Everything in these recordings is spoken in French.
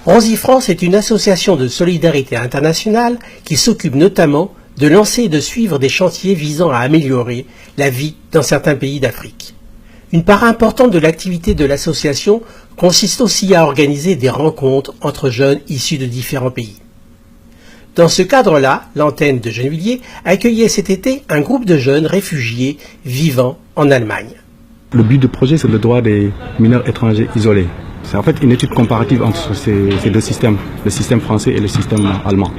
Rosy France est une association de solidarité internationale qui s'occupe notamment de lancer et de suivre des chantiers visant à améliorer la vie dans certains pays d'Afrique. Une part importante de l'activité de l'association consiste aussi à organiser des rencontres entre jeunes issus de différents pays. Dans ce cadre-là, l'antenne de Gennevilliers accueillait cet été un groupe de jeunes réfugiés vivant en Allemagne. Le but du projet, c'est le droit des mineurs étrangers isolés. C'est en fait une étude comparative entre ces deux systèmes, le système français et le système allemand.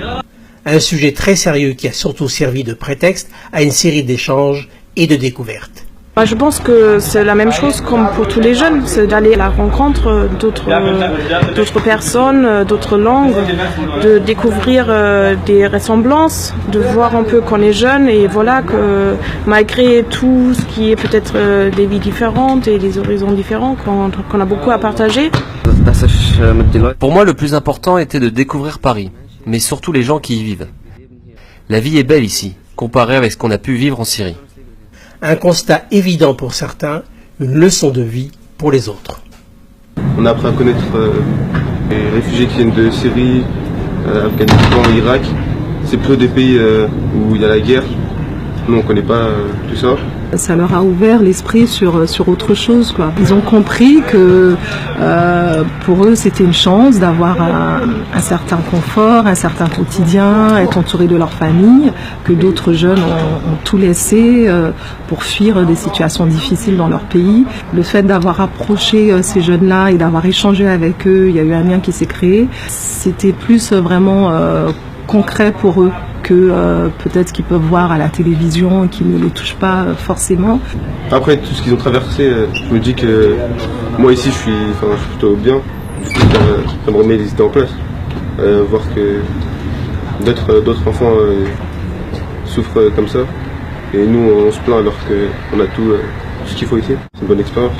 Un sujet très sérieux qui a surtout servi de prétexte à une série d'échanges et de découvertes. Je pense que c'est la même chose comme pour tous les jeunes, c'est d'aller à la rencontre d'autres personnes, d'autres langues, de découvrir des ressemblances, de voir un peu qu'on est jeune et voilà que malgré tout ce qui est peut-être des vies différentes et des horizons différents, qu'on a beaucoup à partager. Pour moi, le plus important était de découvrir Paris, mais surtout les gens qui y vivent. La vie est belle ici, comparée avec ce qu'on a pu vivre en Syrie. Un constat évident pour certains, une leçon de vie pour les autres. On a appris à connaître les réfugiés qui viennent de Syrie, Afghanistan, Irak. C'est plutôt des pays où il y a la guerre. Nous, on ne connaît pas tout ça. Ça leur a ouvert l'esprit sur autre chose, quoi. Ils ont compris que pour eux, c'était une chance d'avoir un certain confort, un certain quotidien, être entourés de leur famille, que d'autres jeunes ont tout laissé pour fuir des situations difficiles dans leur pays. Le fait d'avoir approché ces jeunes-là et d'avoir échangé avec eux, il y a eu un lien qui s'est créé. C'était plus vraiment concret pour eux que peut-être qu'ils peuvent voir à la télévision et qui ne les touchent pas forcément. Après tout ce qu'ils ont traversé, je me dis que moi ici je suis plutôt bien. Du coup, ça me remet les idées en place. Voir que d'autres enfants souffrent comme ça. Et nous on se plaint alors qu'on a tout ce qu'il faut ici. C'est une bonne expérience.